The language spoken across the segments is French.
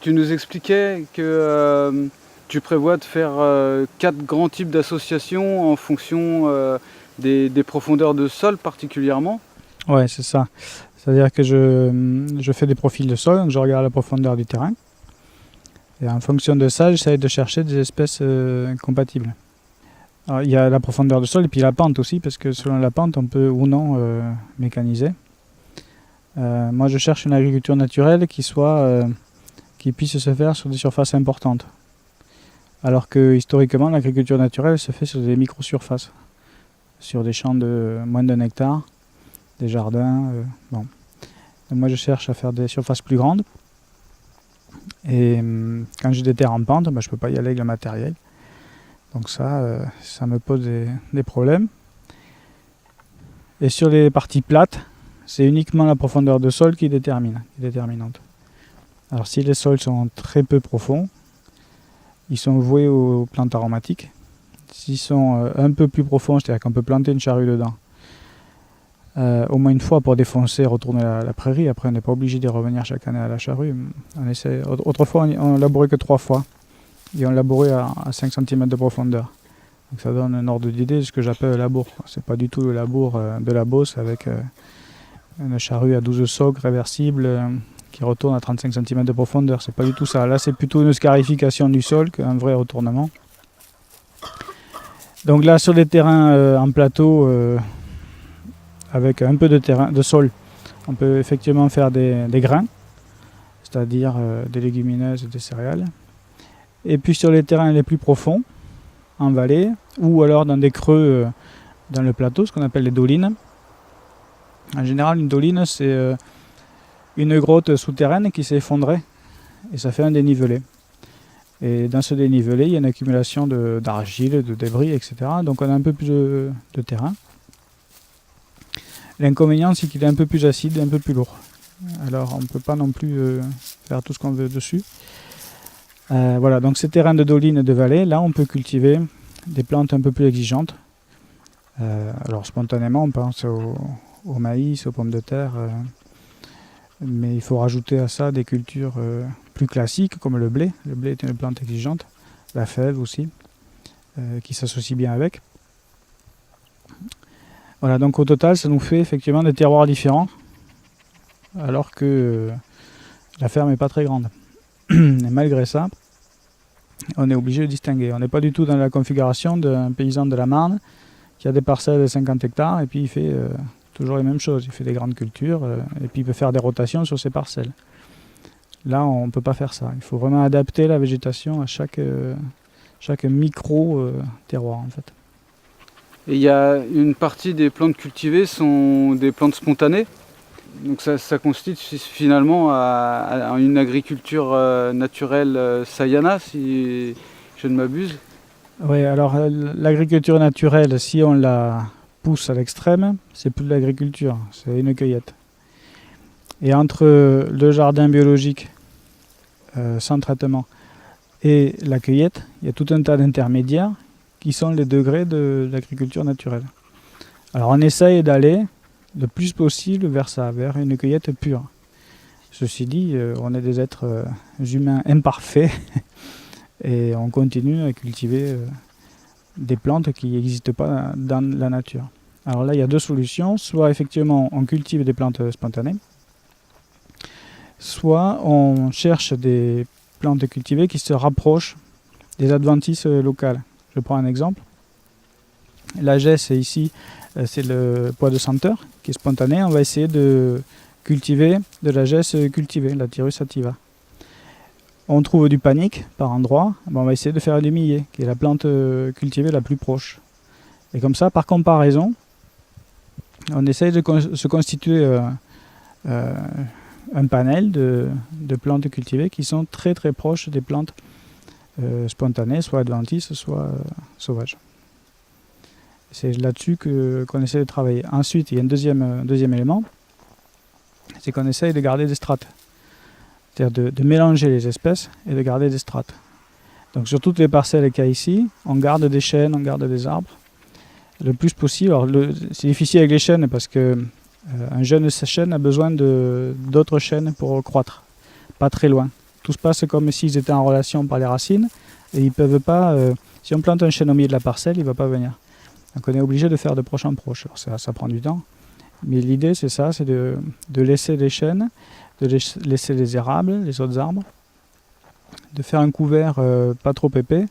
Tu nous expliquais que tu prévois de faire 4 grands types d'associations en fonction des profondeurs de sol particulièrement. Ouais, c'est ça. C'est-à-dire que je fais des profils de sol, donc je regarde la profondeur du terrain. Et en fonction de ça, j'essaie de chercher des espèces compatibles. Alors, il y a la profondeur de sol et puis la pente aussi, parce que selon la pente, on peut ou non mécaniser. Moi, je cherche une agriculture naturelle qui puisse se faire sur des surfaces importantes. Alors que historiquement, l'agriculture naturelle se fait sur des micro-surfaces, sur des champs de moins d'un hectare, des jardins. Bon. Donc moi, je cherche à faire des surfaces plus grandes. Et quand j'ai des terres en pente, je ne peux pas y aller avec le matériel. Donc ça me pose des problèmes. Et sur les parties plates, c'est uniquement la profondeur de sol qui est déterminante. Alors si les sols sont très peu profonds, ils sont voués aux plantes aromatiques. S'ils sont un peu plus profonds, c'est-à-dire qu'on peut planter une charrue dedans, au moins une fois pour défoncer, retourner la prairie. Après, on n'est pas obligé d'y revenir chaque année à la charrue. Autrefois, on labourait que 3 fois. Et on labourait à 5 cm de profondeur. Donc ça donne un ordre d'idée de ce que j'appelle le labour. C'est pas du tout le labour de la Beauce avec une charrue à 12 socs réversible qui retourne à 35 cm de profondeur. C'est pas du tout ça. Là, c'est plutôt une scarification du sol qu'un vrai retournement. Donc là, sur des terrains en plateau, avec un peu de sol, on peut effectivement faire des grains, c'est-à-dire des légumineuses et des céréales. Et puis sur les terrains les plus profonds, en vallée, ou alors dans des creux dans le plateau, ce qu'on appelle les dolines. En général, une doline, c'est une grotte souterraine qui s'est effondrée, et ça fait un dénivelé. Et dans ce dénivelé, il y a une accumulation d'argile, de débris, etc. Donc on a un peu plus de terrain. L'inconvénient, c'est qu'il est un peu plus acide et un peu plus lourd. Alors on ne peut pas non plus faire tout ce qu'on veut dessus. Voilà, donc ces terrains de dolines et de vallées, là on peut cultiver des plantes un peu plus exigeantes. Alors spontanément on pense au maïs, aux pommes de terre, mais il faut rajouter à ça des cultures plus classiques comme le blé. Le blé est une plante exigeante, la fève aussi, qui s'associe bien avec. Voilà, donc au total ça nous fait effectivement des terroirs différents, alors que la ferme n'est pas très grande. Et malgré ça, on est obligé de distinguer. On n'est pas du tout dans la configuration d'un paysan de la Marne qui a des parcelles de 50 hectares et puis il fait toujours les mêmes choses. Il fait des grandes cultures et puis il peut faire des rotations sur ses parcelles. Là, on ne peut pas faire ça. Il faut vraiment adapter la végétation à chaque micro-terroir en fait. Et il y a une partie des plantes cultivées sont des plantes spontanées. Donc ça constitue finalement à une agriculture naturelle sayana, si je ne m'abuse. Oui, alors l'agriculture naturelle, si on la pousse à l'extrême, c'est plus de l'agriculture, c'est une cueillette. Et entre le jardin biologique sans traitement et la cueillette, il y a tout un tas d'intermédiaires qui sont les degrés de l'agriculture naturelle. Alors on essaye d'aller le plus possible vers ça, vers une cueillette pure. Ceci dit, on est des êtres humains imparfaits et on continue à cultiver des plantes qui n'existent pas dans la nature. Alors là, il y a 2 solutions. Soit effectivement on cultive des plantes spontanées, soit on cherche des plantes cultivées qui se rapprochent des adventices locales. Je prends un exemple. La gesse ici, c'est le pois de senteur qui est spontané. On va essayer de cultiver de la gesse cultivée, la Tyrus sativa. On trouve du panique par endroit, on va essayer de faire du millet, qui est la plante cultivée la plus proche. Et comme ça, par comparaison, on essaye de se constituer un panel de plantes cultivées qui sont très très proches des plantes spontanées, soit adventices, soit sauvages. C'est là-dessus qu'on essaie de travailler. Ensuite, il y a un deuxième élément, c'est qu'on essaye de garder des strates. C'est-à-dire de mélanger les espèces et de garder des strates. Donc sur toutes les parcelles qu'il y a ici, on garde des chênes, on garde des arbres, le plus possible. Alors c'est difficile avec les chênes parce que un jeune chêne a besoin d'autres chênes pour croître, pas très loin. Tout se passe comme s'ils étaient en relation par les racines, et ils peuvent pas, si on plante un chêne au milieu de la parcelle, il ne va pas venir. Donc on est obligé de faire de proche en proche. Alors ça prend du temps, mais l'idée c'est ça, c'est de laisser les chênes, de laisser les érables, les autres arbres, de faire un couvert pas trop épais,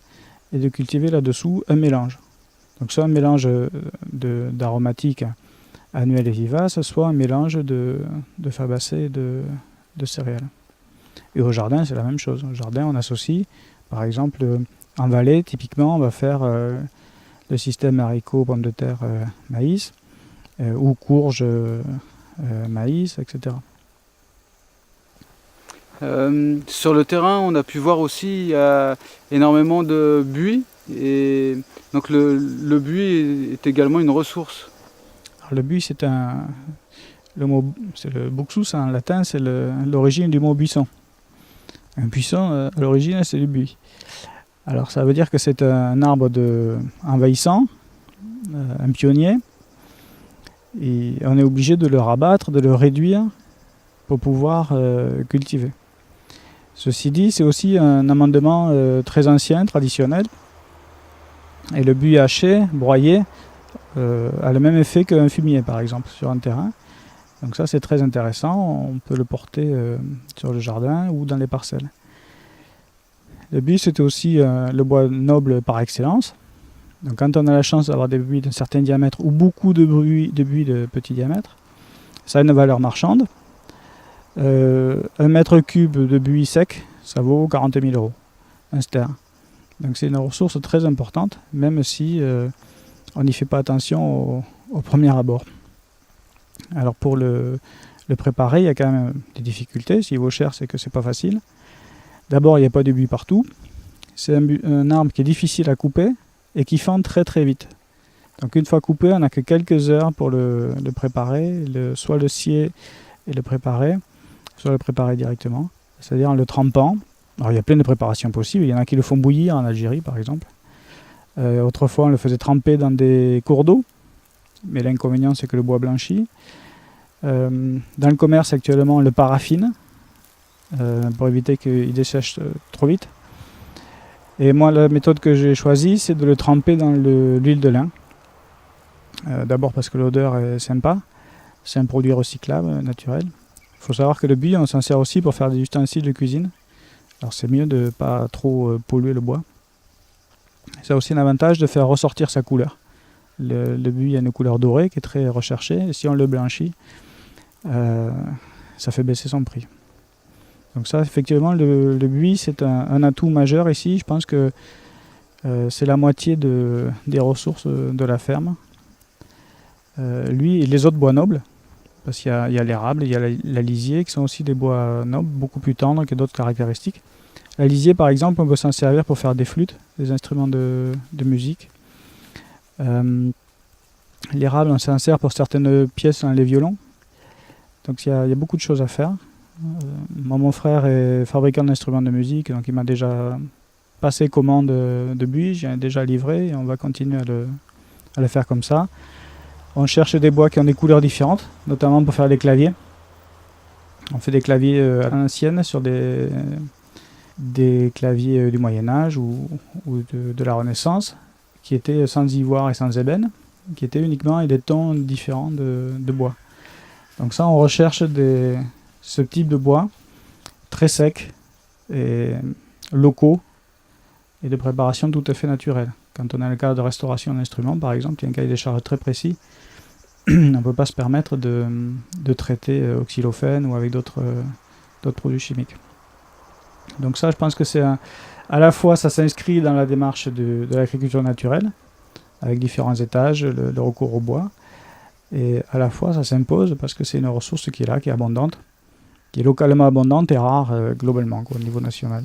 et de cultiver là-dessous un mélange. Donc soit un mélange d'aromatiques annuels et vivaces, soit un mélange de fabacées et de céréales. Et au jardin, c'est la même chose. Au jardin, on associe, par exemple, en vallée, typiquement, on va faire le système haricots, pommes de terre, maïs, ou courges, maïs, etc. Sur le terrain, on a pu voir aussi il y a énormément de buis. Et donc le buis est également une ressource. Alors, le buis, c'est le buxus en latin, c'est l'origine du mot buisson. Un buisson, à l'origine, c'est du buis. Alors ça veut dire que c'est un arbre envahissant, un pionnier, et on est obligé de le rabattre, de le réduire pour pouvoir cultiver. Ceci dit, c'est aussi un amendement très ancien, traditionnel, et le buis haché, broyé, a le même effet qu'un fumier par exemple sur un terrain. Donc ça c'est très intéressant, on peut le porter sur le jardin ou dans les parcelles. Le buis c'est aussi le bois noble par excellence. Donc quand on a la chance d'avoir des buis d'un certain diamètre ou beaucoup de buis de petit diamètre, ça a une valeur marchande. 1 mètre cube de buis sec, ça vaut 40 000 €, un ster. Donc c'est une ressource très importante, même si on n'y fait pas attention au premier abord. Alors pour le préparer, il y a quand même des difficultés. S'il vaut cher, c'est que c'est pas facile. D'abord, il n'y a pas de buis partout. C'est un arbre qui est difficile à couper et qui fend très très vite. Donc une fois coupé, on n'a que quelques heures pour le préparer, soit le scier et le préparer, soit le préparer directement, c'est-à-dire en le trempant. Alors il y a plein de préparations possibles, il y en a qui le font bouillir en Algérie par exemple. Autrefois on le faisait tremper dans des cours d'eau, mais l'inconvénient c'est que le bois blanchit. Dans le commerce actuellement on le paraffine, pour éviter qu'il dessèche trop vite. Et moi la méthode que j'ai choisie c'est de le tremper dans l'huile de lin. D'abord parce que l'odeur est sympa, c'est un produit recyclable, naturel. Il faut savoir que le buis on s'en sert aussi pour faire des ustensiles de cuisine. Alors c'est mieux de ne pas trop polluer le bois. Ça a aussi un avantage de faire ressortir sa couleur. Le buis a une couleur dorée qui est très recherchée, et si on le blanchit, ça fait baisser son prix. Donc ça, effectivement, le buis, c'est un atout majeur ici. Je pense que c'est la moitié des ressources de la ferme. Lui et les autres bois nobles, parce qu'il y a l'érable, il y a la lisier, qui sont aussi des bois nobles, beaucoup plus tendres, qui ont d'autres caractéristiques. La lisier, par exemple, on peut s'en servir pour faire des flûtes, des instruments de musique. L'érable, on s'en sert pour certaines pièces dans les violons. Donc il y a beaucoup de choses à faire. Moi, mon frère est fabricant d'instruments de musique, donc il m'a déjà passé commande de buis, j'ai déjà livré, et on va continuer à le faire comme ça. On cherche des bois qui ont des couleurs différentes, notamment pour faire des claviers. On fait des claviers à l'ancienne sur des claviers du Moyen-Âge ou de la Renaissance, qui étaient sans ivoire et sans ébène, qui étaient uniquement avec des tons différents de bois. Donc ça, on recherche ce type de bois très sec et locaux et de préparation tout à fait naturelle. Quand on a le cas de restauration d'instruments, par exemple, il y a un cahier des charges très précis. On ne peut pas se permettre de traiter au xylophène ou avec d'autres produits chimiques. Donc ça, je pense que c'est à la fois, ça s'inscrit dans la démarche de l'agriculture naturelle, avec différents étages, le recours au bois, et à la fois, ça s'impose parce que c'est une ressource qui est là, qui est abondante, qui est localement abondante et rare globalement au niveau national.